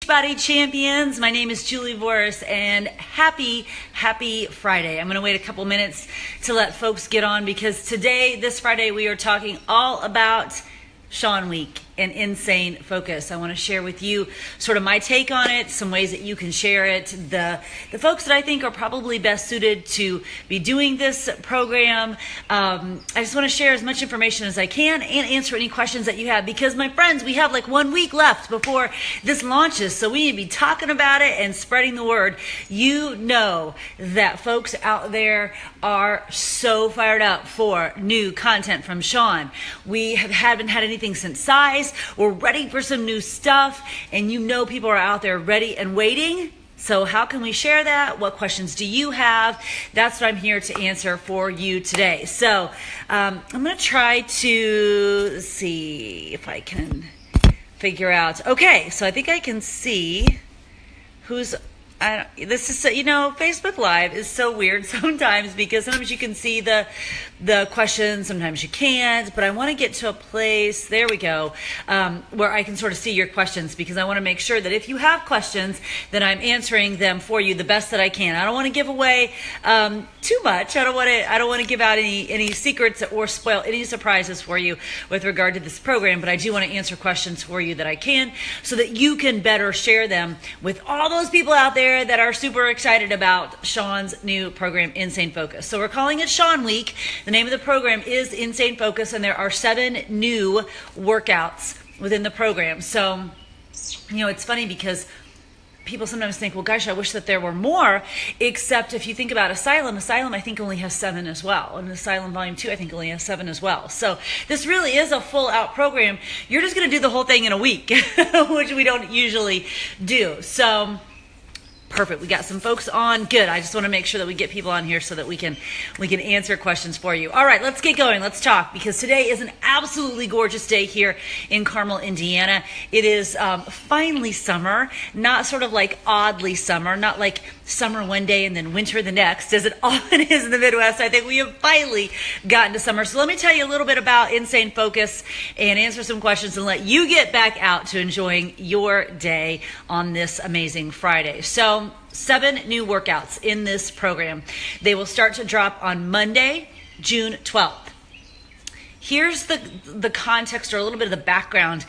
Beachbody champions. My name is Julie Voris, and happy Friday. I'm going to wait a couple minutes to let folks get on because today, this Friday, we are talking all about Sean Week and Insane Focus. I want to share with you sort of my take on it, some ways that you can share it, the folks that I think are probably best suited to be doing this program. I just want to share as much information as I can and answer any questions that you have because, my friends, we have like 1 week left before this launches, so we need to be talking about it and spreading the word. You know that folks out there are so fired up for new content from Sean. We haven't had anything since Size. We're ready for some new stuff, and you know people are out there ready and waiting. So how can we share that? What questions do you have? That's what I'm here to answer for you today. So I'm going to try to see if I can figure out. Okay, so I think I can see who's. This is, Facebook Live is so weird sometimes because sometimes you can see the questions, sometimes you can't, but I want to get to a place, there we go, where I can sort of see your questions because I want to make sure that if you have questions, that I'm answering them for you the best that I can. I don't want to give away too much. I don't want to give out any secrets or spoil any surprises for you with regard to this program, but I do want to answer questions for you that I can so that you can better share them with all those people out there that are super excited about Sean's new program, Insane Focus. So we're calling it Sean Week. The name of the program is Insane Focus, and there are 7 new workouts within the program. So, it's funny because people sometimes think, well, gosh, I wish that there were more, except if you think about Asylum I think only has 7 as well. And Asylum Volume 2, I think only has 7 as well. So this really is a full out program. You're just going to do the whole thing in a week, which we don't usually do. So perfect. We got some folks on. Good. I just want to make sure that we get people on here so that we can answer questions for you. All right, let's get going. Let's talk because today is an absolutely gorgeous day here in Carmel, Indiana. It is finally summer, not sort of like oddly summer, not like summer one day and then winter the next, as it often is in the Midwest. I think we have finally gotten to summer. So let me tell you a little bit about Insane Focus and answer some questions and let you get back out to enjoying your day on this amazing Friday. So 7 new workouts in this program. They will start to drop on Monday, June 12th. Here's the context or a little bit of the background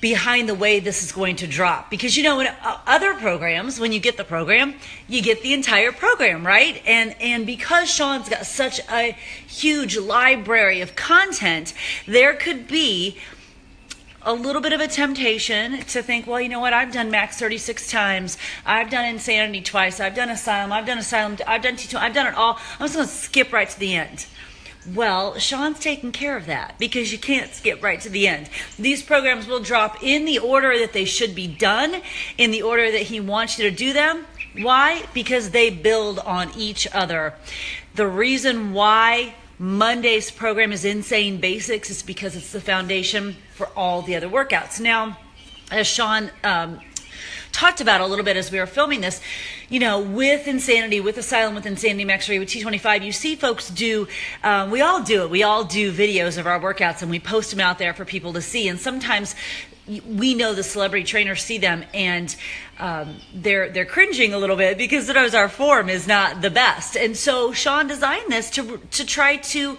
behind the way this is going to drop. Because in other programs, when you get the program, you get the entire program, right? And because Sean's got such a huge library of content, there could be a little bit of a temptation to think, well, you know what, I've done Max 36 times, I've done Insanity twice, I've done Asylum, I've done T2, I've done it all, I'm just going to skip right to the end. Well, Sean's taking care of that because you can't skip right to the end. These programs will drop in the order that they should be done, in the order that he wants you to do them. Why? Because they build on each other. The reason why Monday's program is Insane Basics is because it's the foundation for all the other workouts. Now, as Sean talked about a little bit as we were filming this, with Insanity, with Asylum, with Insanity Max 3, with T25, you see folks do, we all do it. We all do videos of our workouts and we post them out there for people to see. And sometimes we know the celebrity trainers see them and they're cringing a little bit because sometimes our form is not the best. And so Sean designed this to try to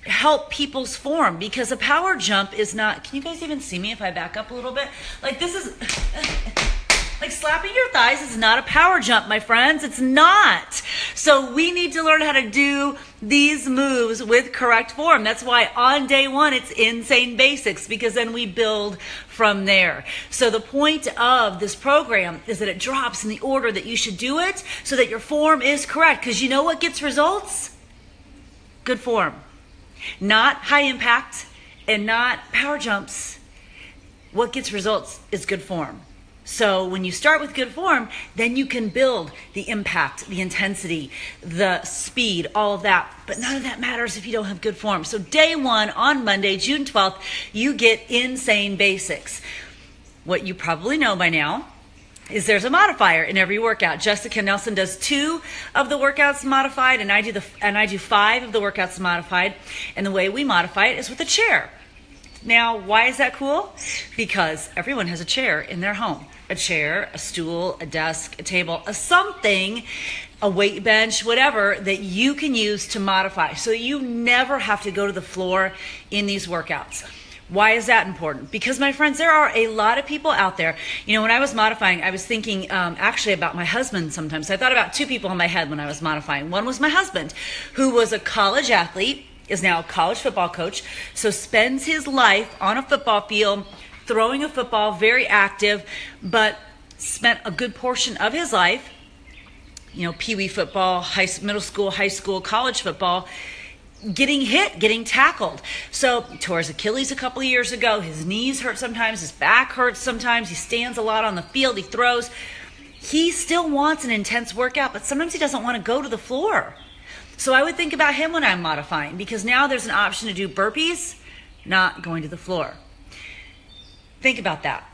help people's form because a power jump is not, can you guys even see me if I back up a little bit? Like this is, like slapping your thighs is not a power jump, my friends. It's not. So we need to learn how to do these moves with correct form. That's why on day 1, it's Insane Basics because then we build from there. So the point of this program is that it drops in the order that you should do it so that your form is correct. Because you know what gets results? Good form. Not high impact and not power jumps. What gets results is good form. So when you start with good form, then you can build the impact, the intensity, the speed, all of that. But none of that matters if you don't have good form. So day 1 on Monday, June 12th, you get Insane Basics. What you probably know by now is there's a modifier in every workout. Jessica Nelson does 2 of the workouts modified, and I do 5 of the workouts modified. And the way we modify it is with a chair. Now, why is that cool? Because everyone has a chair in their home. A chair, a stool, a desk, a table, a something, a weight bench, whatever that you can use to modify so you never have to go to the floor in these workouts. Why is that important? Because, my friends, there are a lot of people out there. You know, when I was modifying, I was thinking actually about my husband sometimes. I thought about two people in my head when I was modifying. One was my husband, who was a college athlete, is now a college football coach, so spends his life on a football field, throwing a football, very active, but spent a good portion of his life, you know, pee-wee football, middle school, high school, college football, getting hit, getting tackled. So tore his Achilles a couple of years ago. His knees hurt sometimes, his back hurts sometimes. He stands a lot on the field, he throws. He still wants an intense workout, but sometimes he doesn't want to go to the floor. So I would think about him when I'm modifying, because now there's an option to do burpees, not going to the floor. Think about that.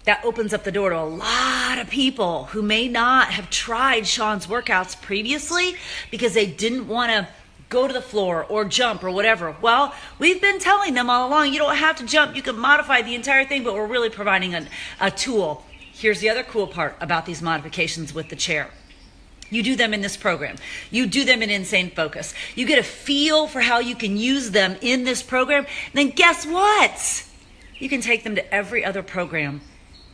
That opens up the door to a lot of people who may not have tried Sean's workouts previously because they didn't want to go to the floor or jump or whatever. Well, we've been telling them all along, you don't have to jump. You can modify the entire thing, but we're really providing a tool. Here's the other cool part about these modifications with the chair. You do them in this program. You do them in Insane Focus. You get a feel for how you can use them in this program. And then guess what? You can take them to every other program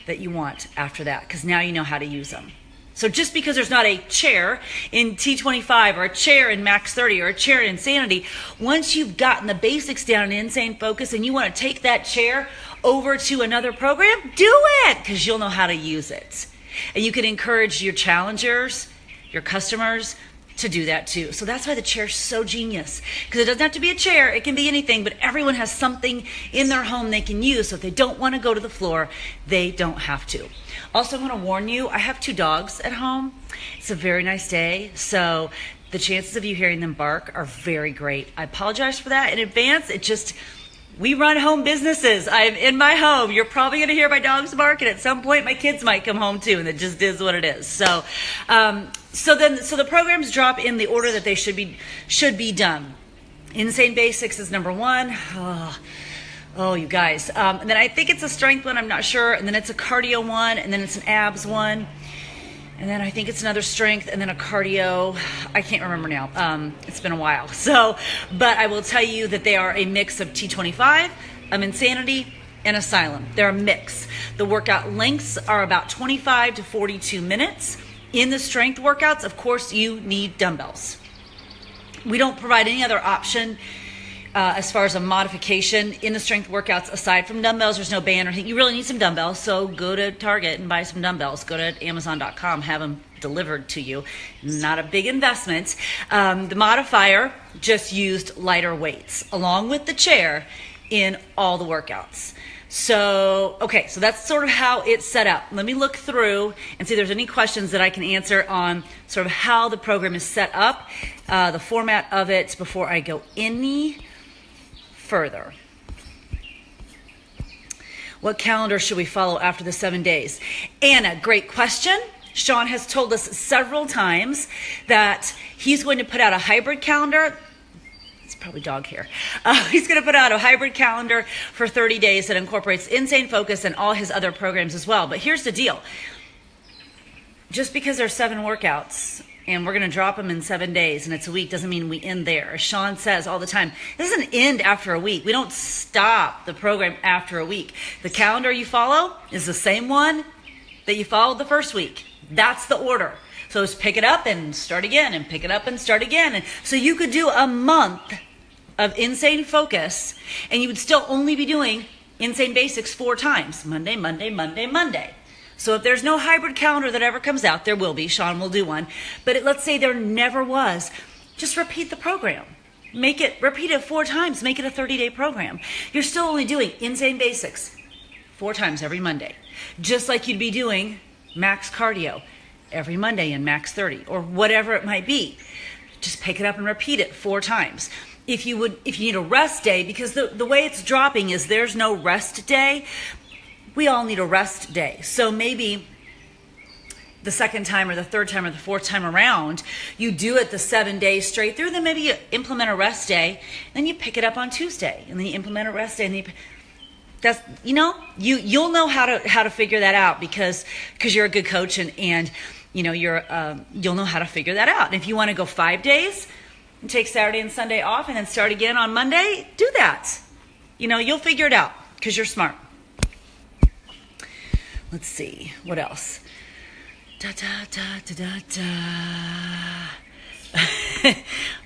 that you want after that, because now you know how to use them. So just because there's not a chair in T25 or a chair in Max 30 or a chair in Insanity, once you've gotten the basics down in Insane Focus and you want to take that chair over to another program, do it, because you'll know how to use it. And you can encourage your challengers, your customers, to do that too. So that's why the chair's so genius, because it doesn't have to be a chair, it can be anything, but everyone has something in their home they can use, so if they don't want to go to the floor, they don't have to. Also, I'm going to warn you, I have 2 dogs at home. It's a very nice day, so the chances of you hearing them bark are very great. I apologize for that in advance. We run home businesses. I'm in my home. You're probably going to hear my dogs bark, and at some point my kids might come home too, and it just is what it is. So the programs drop in the order that they should be done. Insane Basics is number 1. Oh, you guys. And then I think it's a strength one. I'm not sure. And then it's a cardio one, and then it's an abs one. And then I think it's another strength, and then a cardio. I can't remember now. It's been a while. But I will tell you that they are a mix of T25, Insanity, and Asylum. They're a mix. The workout lengths are about 25 to 42 minutes. In the strength workouts, of course, you need dumbbells. We don't provide any other option as far as a modification in the strength workouts aside from dumbbells. There's no band or anything. You really need some dumbbells, so go to Target and buy some dumbbells. Go to Amazon.com, have them delivered to you. Not a big investment. The modifier just used lighter weights along with the chair in all the workouts. So, okay, so that's sort of how it's set up. Let me look through and see if there's any questions that I can answer on sort of how the program is set up, the format of it, before I go any further. What calendar should we follow after the 7 days? Anna, great question. Sean has told us several times that he's going to put out a hybrid calendar. It's probably dog hair. He's going to put out a hybrid calendar for 30 days that incorporates Insane Focus and all his other programs as well. But here's the deal. Just because there's 7 workouts and we're going to drop them in 7 days and it's a week doesn't mean we end there. As Sean says all the time, this doesn't end after a week. We don't stop the program after a week. The calendar you follow is the same one that you followed the first week. That's the order. So it's pick it up and start again, and pick it up and start again. And so you could do a month of Insane Focus, and you would still only be doing Insane Basics 4 times. Monday, Monday, Monday, Monday. So if there's no hybrid calendar that ever comes out, there will be. Sean will do one. But let's say there never was. Just repeat the program. Repeat it 4 times. Make it a 30-day program. You're still only doing Insane Basics 4 times every Monday. Just like you'd be doing Max Cardio every Monday in Max 30 or whatever it might be. Just pick it up and repeat it 4 times. If you need a rest day, because the way it's dropping is there's no rest day, we all need a rest day. So maybe the second time or the third time or the fourth time around, you do it the 7 days straight through, then maybe you implement a rest day, then you pick it up on Tuesday, and then you implement a rest day, and that's, you'll know how to figure that out because you're a good coach and you'll know how to figure that out. And if you want to go 5 days and take Saturday and Sunday off and then start again on Monday, do that. You'll figure it out because you're smart. Let's see, what else?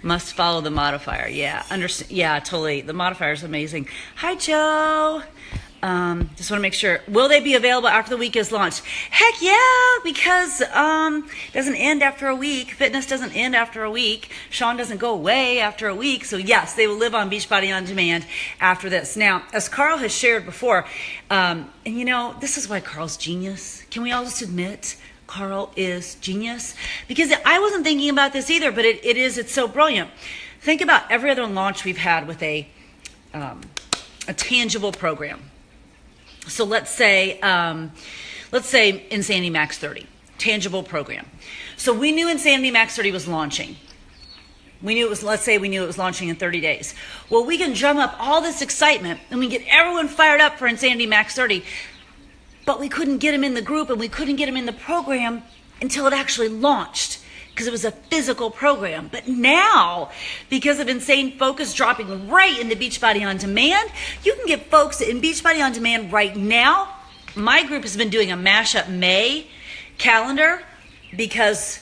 Must follow the modifier. Yeah, yeah, totally. The modifier is amazing. Hi, Joe. Just want to make sure. Will they be available after the week is launched? Heck yeah, because it doesn't end after a week. Fitness doesn't end after a week. Sean doesn't go away after a week. So yes, they will live on Beachbody On Demand after this. Now, as Carl has shared before, and this is why Carl's genius. Can we all just admit Carl is genius? Because I wasn't thinking about this either, but it's so brilliant. Think about every other launch we've had with a tangible program. So let's say Insanity Max 30, tangible program. So we knew Insanity Max 30 was launching. We knew it was launching in 30 days. Well, we can drum up all this excitement and we get everyone fired up for Insanity Max 30, but we couldn't get them in the group and we couldn't get them in the program until it actually launched because it was a physical program. But now, because of Insane Focus dropping right into Beachbody On Demand, you can get folks in Beachbody On Demand right now. My group has been doing a Mashup May calendar because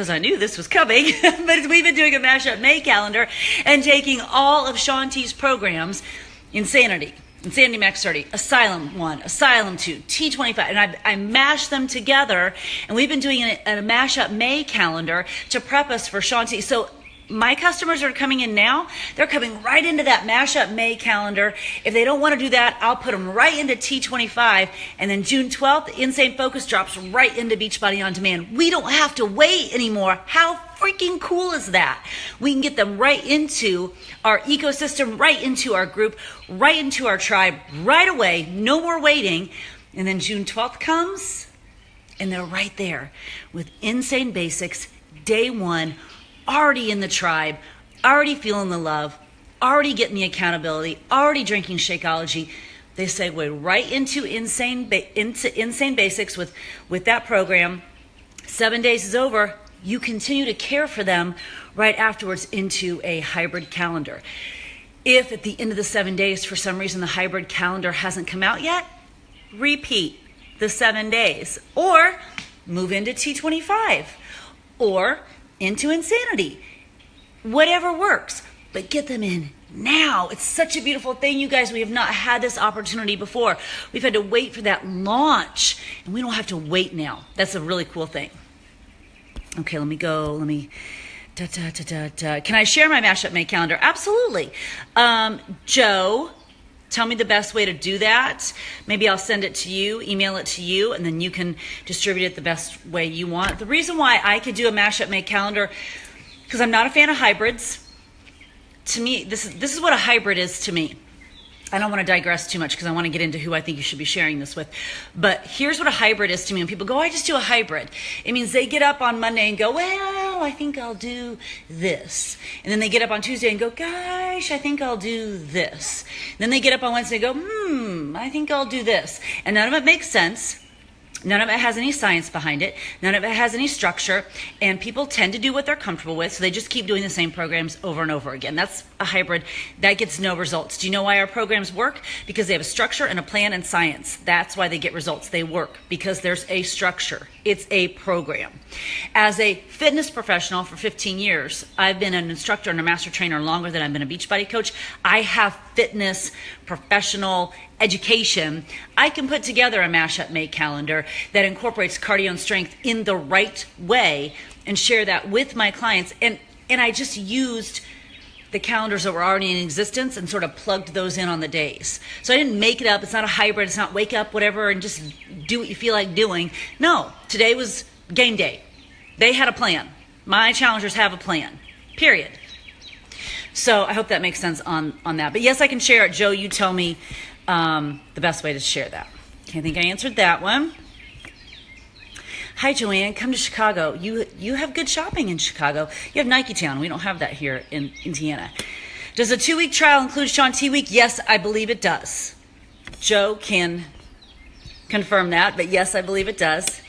I knew this was coming, but we've been doing a Mashup May calendar and taking all of Shaun T's programs, Insanity Max 30, Asylum 1, Asylum 2, T25, and I mashed them together, and we've been doing a Mashup May calendar to prep us for Shaun T. So my customers are coming in now, they're coming right into that Mashup May calendar. If they don't want to do that, I'll put them right into T25, and then June 12th, Insane Focus drops right into Beachbody On Demand. We don't have to wait anymore. How freaking cool is that? We can get them right into our ecosystem, right into our group, right into our tribe, right away. No more waiting. And then June 12th comes, and they're right there with Insane Basics, day one, already in the tribe, already feeling the love, already getting the accountability, already drinking Shakeology. They segue right into Insane Basics with that program. 7 days is over. You continue to care for them right afterwards into a hybrid calendar. If at the end of the 7 days, for some reason, the hybrid calendar hasn't come out yet, repeat the 7 days or move into T25 or into Insanity. Whatever works, but get them in now. It's such a beautiful thing, you guys. We have not had this opportunity before. We've had to wait for that launch, and we don't have to wait now. That's a really cool thing. Okay, let me go. Can I share my Mashup May calendar? Absolutely. Joe, tell me the best way to do that. Maybe I'll send it to you, email it to you, and then you can distribute it the best way you want. The reason why I could do a Mashup May calendar, because I'm not a fan of hybrids. To me, this is what a hybrid is to me. I don't want to digress too much because I want to get into who I think you should be sharing this with. But here's what a hybrid is to me. When people go, I just do a hybrid, it means they get up on Monday and go, well, I think I'll do this. And then they get up on Tuesday and go, gosh, I think I'll do this. And then they get up on Wednesday and go, I think I'll do this. And none of it makes sense. None of it has any science behind it. None of it has any structure. And people tend to do what they're comfortable with, so they just keep doing the same programs over and over again. That's a hybrid. That gets no results. Do you know why our programs work? Because they have a structure and a plan and science. That's why they get results. They work because there's a structure. It's a program. As a fitness professional for 15 years, I've been an instructor and a master trainer longer than I've been a Beachbody coach. I have fitness professional education. I can put together a Mashup May calendar that incorporates cardio and strength in the right way and share that with my clients. And I just used the calendars that were already in existence and sort of plugged those in on the days. So I didn't make it up. It's not a hybrid. It's not wake up, whatever, and just do what you feel like doing. No, today was game day. They had a plan. My challengers have a plan, period. So I hope that makes sense on that. But yes, I can share it. Joe, you tell me the best way to share that. Okay, I think I answered that one. Hi, Joanne. Come to Chicago. You have good shopping in Chicago. You have Nike Town. We don't have that here in Indiana. Does a 2-week trial include Shaun T Week? Yes, I believe it does. Joe can confirm that, but yes, I believe it does.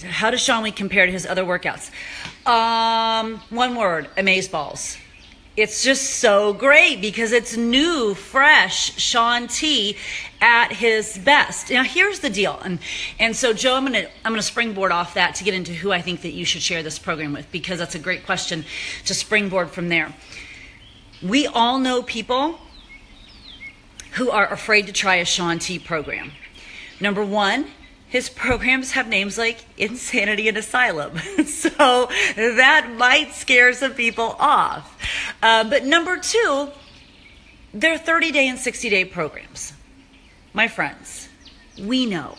How does Sean Week compare to his other workouts? One word, amazeballs. It's just so great because it's new, fresh Shaun T at his best. Now here's the deal, and so Joe, I'm gonna springboard off that to get into who I think that you should share this program with, because that's a great question to springboard from there. We all know people who are afraid to try a Shaun T program. Number one, his programs have names like Insanity and Asylum. So that might scare some people off. But number two, they're 30-day and 60-day programs. My friends, we know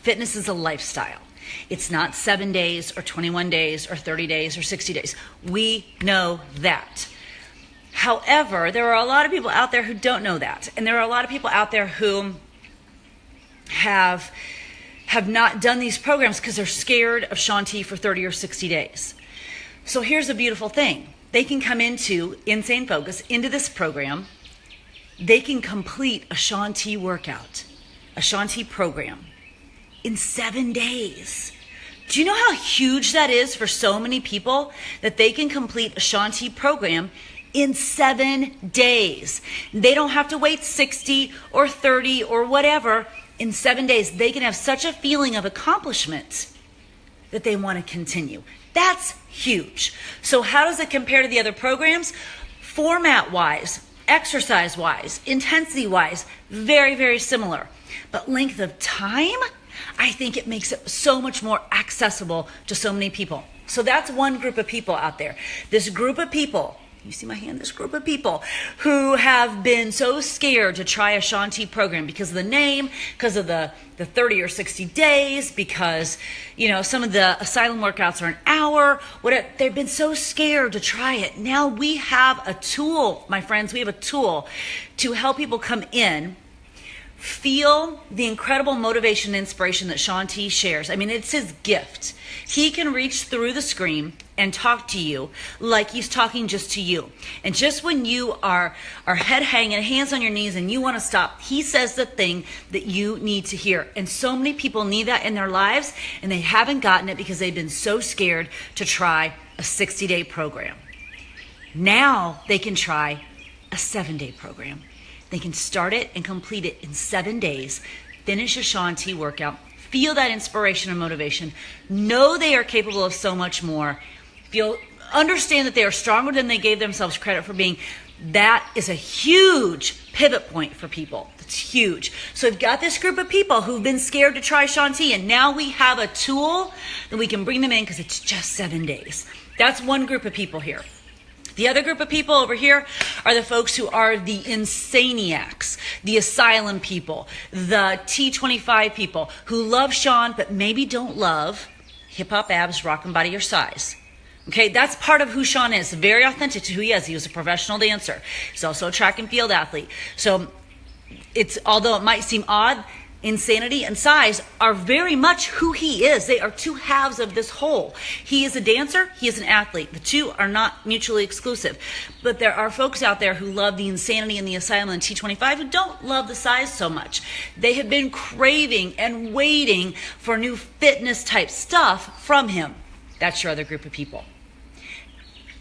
fitness is a lifestyle. It's not 7 days or 21 days or 30 days or 60 days. We know that. However, there are a lot of people out there who don't know that. And there are a lot of people out there who have not done these programs because they're scared of Shaun T for 30 or 60 days. So here's the beautiful thing. They can come into Insane Focus, into this program. They can complete a Shaun T workout, a Shaun T program in 7 days. Do you know how huge that is for so many people that they can complete a Shaun T program in 7 days? They don't have to wait 60 or 30 or whatever. In 7 days, they can have such a feeling of accomplishment that they want to continue. That's huge. So how does it compare to the other programs? Format-wise, exercise-wise, intensity-wise, very, very similar. But length of time, I think it makes it so much more accessible to so many people. So that's one group of people out there. This group of people, you see my hand? This group of people who have been so scared to try a Shaun T program because of the name, because of the 30 or 60 days, because, you know, some of the asylum workouts are an hour. They've been so scared to try it. Now we have a tool, my friends. We have a tool to help people come in, feel the incredible motivation and inspiration that Shaun T shares. I mean, it's his gift. He can reach through the screen and talk to you like he's talking just to you. And just when you are head hanging, hands on your knees, and you want to stop, he says the thing that you need to hear. And so many people need that in their lives, and they haven't gotten it because they've been so scared to try a 60-day program. Now they can try a 7-day program. They can start it and complete it in 7 days, finish a Shaun T workout, feel that inspiration and motivation, know they are capable of so much more, understand that they are stronger than they gave themselves credit for being. That is a huge pivot point for people. It's huge. So we've got this group of people who've been scared to try Shaun T, and now we have a tool that we can bring them in because it's just 7 days. That's one group of people here. The other group of people over here are the folks who are the insaniacs, the asylum people, the T25 people who love Shaun but maybe don't love hip hop, abs, rock, and body, or size. Okay, that's part of who Shaun is, very authentic to who he is. He was a professional dancer. He's also a track and field athlete. So although it might seem odd, insanity and size are very much who he is. They are two halves of this whole. He is a dancer, he is an athlete. The two are not mutually exclusive. But there are folks out there who love the insanity and the asylum and T25 who don't love the size so much. They have been craving and waiting for new fitness type stuff from him. That's your other group of people.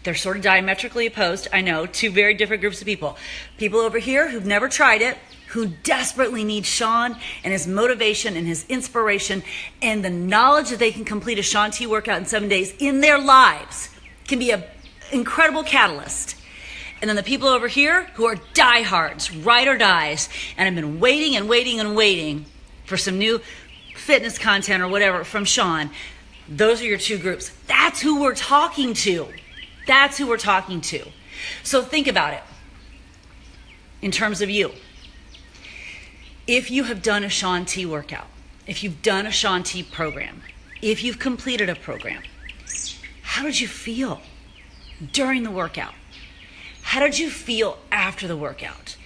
They're sort of diametrically opposed, I know, two very different groups of people. People over here who've never tried it, who desperately need Shaun and his motivation and his inspiration and the knowledge that they can complete a Shaun T workout in 7 days in their lives can be an incredible catalyst. And then the people over here who are diehards, ride or dies, and have been waiting and waiting and waiting for some new fitness content or whatever from Shaun. Those are your two groups. That's who we're talking to. That's who we're talking to. So think about it in terms of you. If you have done a Shaun T workout, if you've done a Shaun T program, if you've completed a program, how did you feel during the workout? How did you feel after the workout?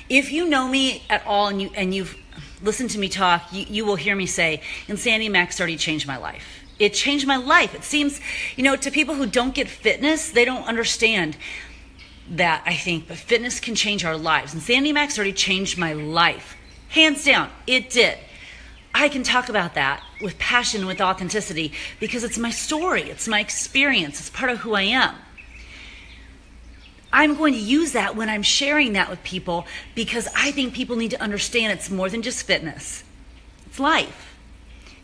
If you know me at all and you've listened to me talk, you will hear me say, Insanity Max 30 changed my life. It changed my life. It seems, to people who don't get fitness, they don't understand. that, I think, but fitness can change our lives. And Sandy Max already changed my life. Hands down, it did. I can talk about that with passion, with authenticity, because it's my story, it's my experience, it's part of who I am. I'm going to use that when I'm sharing that with people, because I think people need to understand it's more than just fitness. It's life.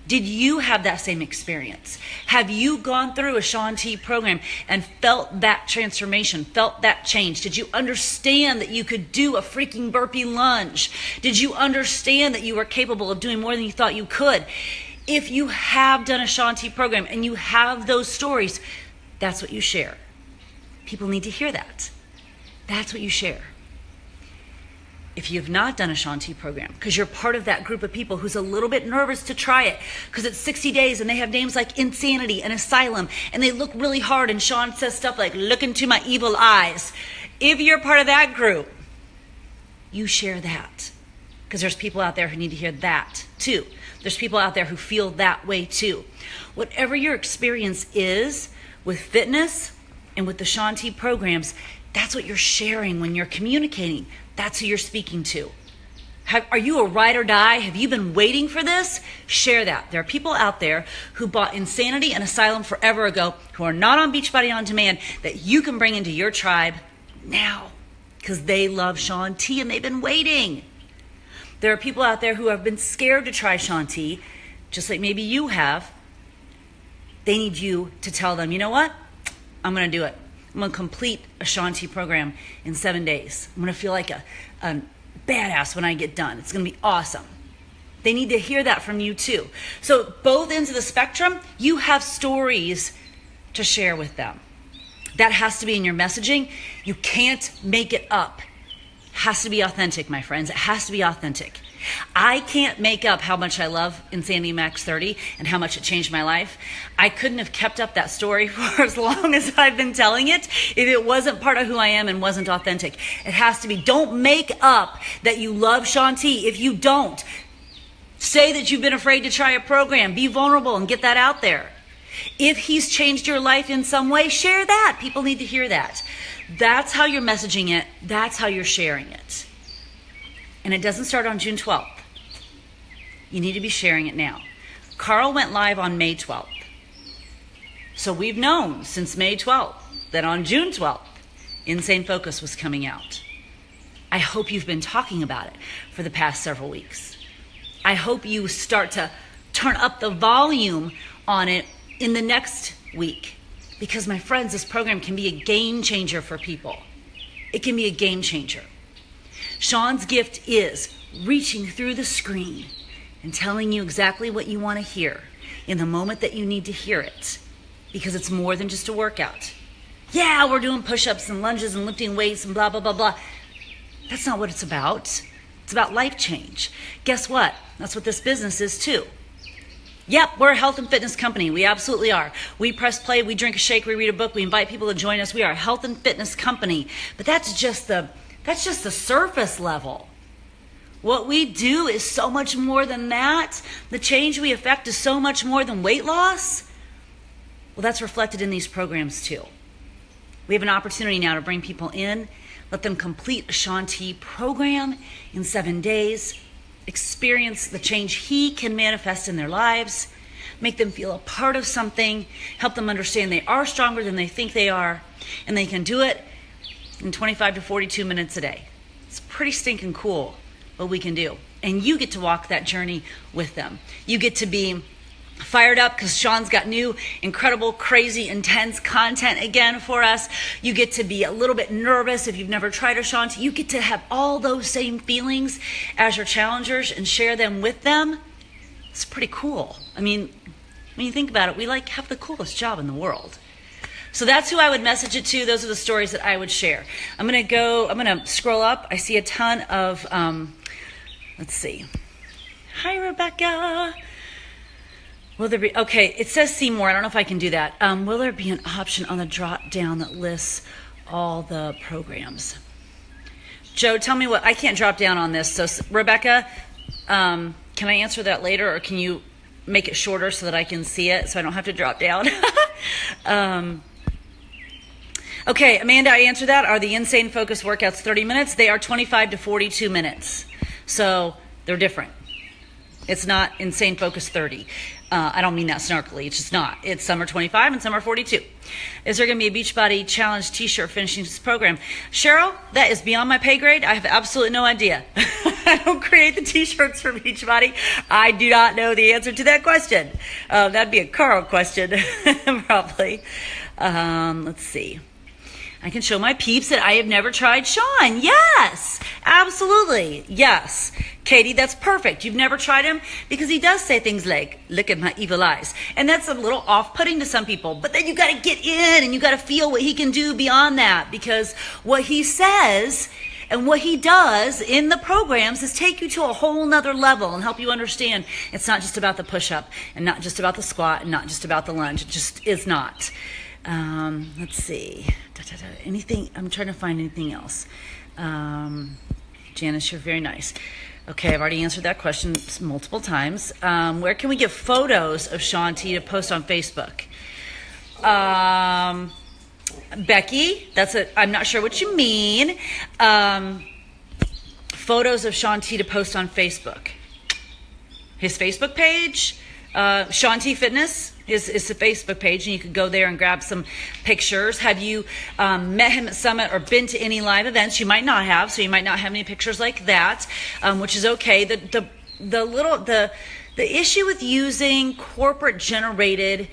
Did you have that same experience? Have you gone through a Shaun T program and felt that transformation, felt that change? Did you understand that you could do a freaking burpee lunge? Did you understand that you were capable of doing more than you thought you could? If you have done a Shaun T program and you have those stories, that's what you share. People need to hear that. That's what you share. If you have not done a Shaun T program, because you're part of that group of people who's a little bit nervous to try it, because it's 60 days and they have names like Insanity and Asylum, and they look really hard, and Shaun says stuff like, look into my evil eyes. If you're part of that group, you share that, because there's people out there who need to hear that too. There's people out there who feel that way too. Whatever your experience is with fitness and with the Shaun T programs, that's what you're sharing when you're communicating. That's who you're speaking to. Are you a ride or die? Have you been waiting for this? Share that. There are people out there who bought Insanity and Asylum forever ago, who are not on Beachbody On Demand, that you can bring into your tribe now, because they love Shaun T and they've been waiting. There are people out there who have been scared to try Shaun T, just like maybe you have. They need you to tell them, you know what? I'm going to do it. I'm going to complete a Shaun T program in 7 days. I'm going to feel like a badass when I get done. It's going to be awesome. They need to hear that from you too. So both ends of the spectrum, you have stories to share with them. That has to be in your messaging. You can't make it up. It has to be authentic, my friends. It has to be authentic. I can't make up how much I love Insanity Max 30 and how much it changed my life. I couldn't have kept up that story for as long as I've been telling it if it wasn't part of who I am and wasn't authentic. It has to be. Don't make up that you love Shaun T. If you don't, say that you've been afraid to try a program. Be vulnerable and get that out there. If he's changed your life in some way, share that. People need to hear that. That's how you're messaging it. That's how you're sharing it. And it doesn't start on June 12th. You need to be sharing it now. Carl went live on May 12th. So we've known since May 12th that on June 12th, Insane Focus was coming out. I hope you've been talking about it for the past several weeks. I hope you start to turn up the volume on it in the next week. Because my friends, this program can be a game changer for people. It can be a game changer. Shaun's gift is reaching through the screen and telling you exactly what you want to hear in the moment that you need to hear it, because it's more than just a workout. Yeah, we're doing push-ups and lunges and lifting weights and blah, blah, blah, blah. That's not what it's about. It's about life change. Guess what? That's what this business is too. Yep, we're a health and fitness company. We absolutely are. We press play, we drink a shake, we read a book, we invite people to join us. We are a health and fitness company. But that's just the surface level. What we do is so much more than that. The change we affect is so much more than weight loss. Well, that's reflected in these programs too. We have an opportunity now to bring people in, let them complete a Shaun T program in 7 days, experience the change he can manifest in their lives, make them feel a part of something, help them understand they are stronger than they think they are, and they can do it in 25 to 42 minutes a day. It's pretty stinking cool what we can do. And you get to walk that journey with them. You get to be fired up because Shaun's got new, incredible, crazy, intense content again for us. You get to be a little bit nervous if you've never tried a Shaun T. You get to have all those same feelings as your challengers and share them with them. It's pretty cool. I mean, when you think about it, we have the coolest job in the world. So that's who I would message it to. Those are the stories that I would share. I'm going to scroll up. I see a ton of, let's see. Hi, Rebecca. Will there be, okay, it says see more. I don't know if I can do that. Will there be an option on the drop down that lists all the programs? Joe, tell me what, I can't drop down on this. So Rebecca, can I answer that later, or can you make it shorter so that I can see it so I don't have to drop down? Okay, Amanda, I answered that. Are the Insane Focus workouts 30 minutes? They are 25 to 42 minutes. So they're different. It's not Insane Focus 30. I don't mean that snarkily. It's just not. It's some are 25 and some are 42. Is there going to be a Beachbody Challenge t-shirt finishing this program? Cheryl, that is beyond my pay grade. I have absolutely no idea. I don't create the t-shirts for Beachbody. I do not know the answer to that question. That'd be a Carl question, probably. Let's see. I can show my peeps that I have never tried Sean. Yes, absolutely. Yes. Katie, that's perfect. You've never tried him because he does say things like, look at my evil eyes. And that's a little off-putting to some people. But then you got to get in and you got to feel what he can do beyond that, because what he says and what he does in the programs is take you to a whole nother level and help you understand it's not just about the push-up and not just about the squat and not just about the lunge. It just is not. Let's see. Anything? I'm trying to find anything else. Janice, you're very nice. Okay, I've already answered that question multiple times. Where can we get photos of Shaun T to post on Facebook? Becky, I'm not sure what you mean. Photos of Shaun T to post on Facebook. His Facebook page, Shaun T Fitness. Is the Facebook page, and you could go there and grab some pictures. Have you met him at Summit or been to any live events? You might not have, so you might not have any pictures like that, which is okay. The issue with using corporate generated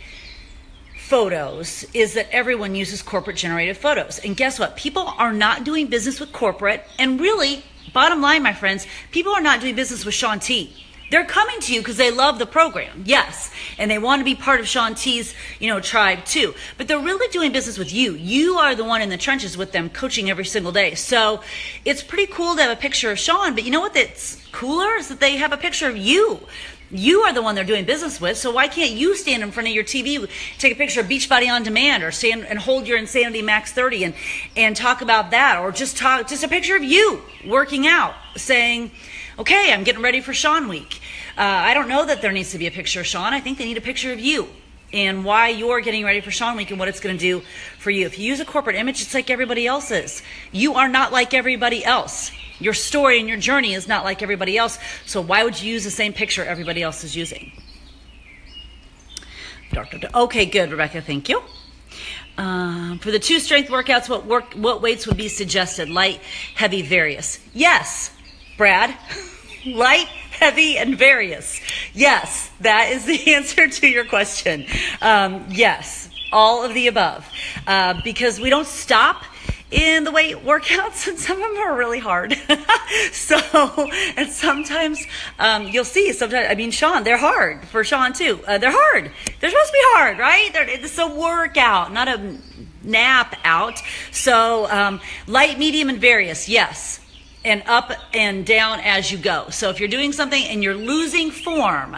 photos is that everyone uses corporate generated photos, and guess what? People are not doing business with corporate, and really, bottom line, my friends, people are not doing business with Shaun T. They're coming to you because they love the program, yes, and they want to be part of Shaun T's, tribe too. But they're really doing business with you. You are the one in the trenches with them, coaching every single day. So it's pretty cool to have a picture of Shaun. But you know what? That's cooler is that they have a picture of you. You are the one they're doing business with. So why can't you stand in front of your TV, take a picture of Beachbody on Demand, or stand and hold your Insanity Max 30 and talk about that, or just a picture of you working out, saying, okay, I'm getting ready for Shaun Week. I don't know that there needs to be a picture of Shaun. I think they need a picture of you and why you're getting ready for Shaun Week and what it's going to do for you. If you use a corporate image, it's like everybody else's. You are not like everybody else. Your story and your journey is not like everybody else. So why would you use the same picture everybody else is using? Okay, good, Rebecca. Thank you. For the 2 strength workouts, what weights would be suggested? Light, heavy, various. Yes, Brad. Light, heavy, and various. Yes, that is the answer to your question. Yes, all of the above. Because we don't stop in the weight workouts, and some of them are really hard. And sometimes you'll see, Shaun, they're hard for Shaun too. They're hard. They're supposed to be hard, right? It's a workout, not a nap out. So light, medium, and various, yes. And up and down as you go. So if you're doing something and you're losing form,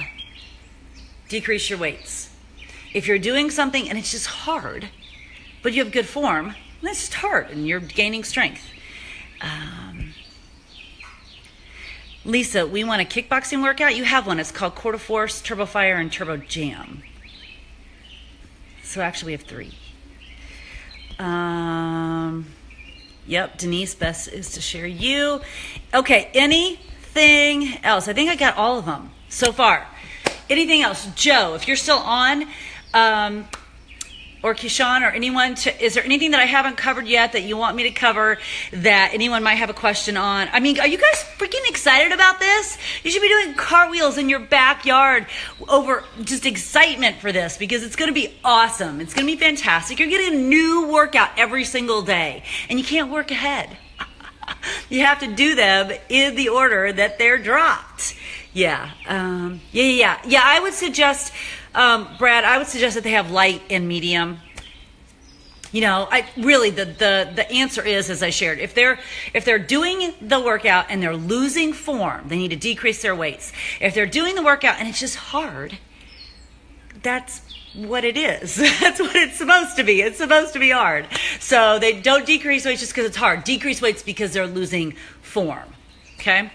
decrease your weights. If you're doing something and it's just hard, but you have good form, that's just hard and you're gaining strength. Lisa, we want a kickboxing workout. You have one. It's called Quarter Force, Turbo Fire, and Turbo Jam. So actually we have 3. Yep, Denise, best is to share you. Okay, anything else? I think I got all of them so far. Anything else? Joe, if you're still on, or Keyshawn, or anyone, is there anything that I haven't covered yet that you want me to cover that anyone might have a question on? I mean, are you guys freaking excited about this? You should be doing cartwheels in your backyard over just excitement for this, because it's going to be awesome. It's going to be fantastic. You're getting a new workout every single day, and you can't work ahead. You have to do them in the order that they're dropped. Yeah. I would suggest, Brad, I would suggest that they have light and medium. The answer is, as I shared, if they're doing the workout and they're losing form, they need to decrease their weights. If they're doing the workout and it's just hard, that's what it is. That's what it's supposed to be. It's supposed to be hard. So they don't decrease weights just because it's hard. Decrease weights because they're losing form. Okay. And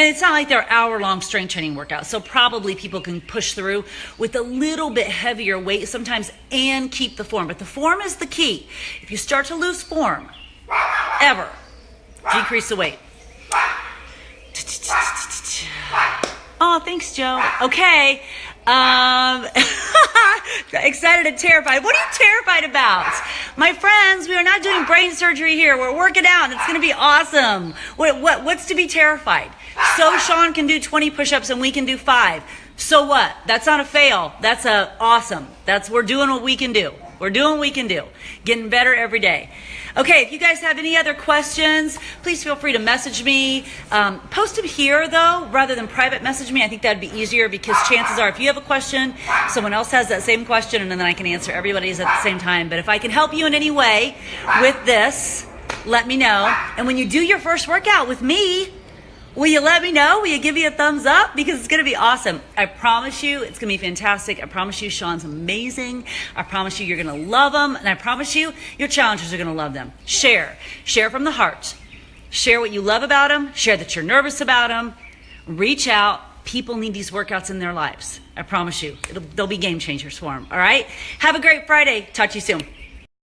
it's not like they're hour-long strength training workouts. So probably people can push through with a little bit heavier weight sometimes and keep the form. But the form is the key. If you start to lose form, ever, decrease the weight. Oh, thanks, Joe. Okay. Excited and terrified. What are you terrified about? My friends, we are not doing brain surgery here. We're working out. It's going to be awesome. What's to be terrified? So Sean can do 20 push-ups and we can do 5. So what? That's not a fail. That's a awesome. We're doing what we can do. We're doing what we can do. Getting better every day. Okay, if you guys have any other questions, please feel free to message me. Post them here, though, rather than private message me. I think that'd be easier because chances are if you have a question, someone else has that same question, and then I can answer everybody's at the same time. But if I can help you in any way with this, let me know. And when you do your first workout with me, will you let me know? Will you give me a thumbs up? Because it's going to be awesome. I promise you it's going to be fantastic. I promise you Sean's amazing. I promise you you're going to love him. And I promise you your challengers are going to love them. Share. Share from the heart. Share what you love about him. Share that you're nervous about him. Reach out. People need these workouts in their lives. I promise you. They'll be game changers for them. All right? Have a great Friday. Talk to you soon.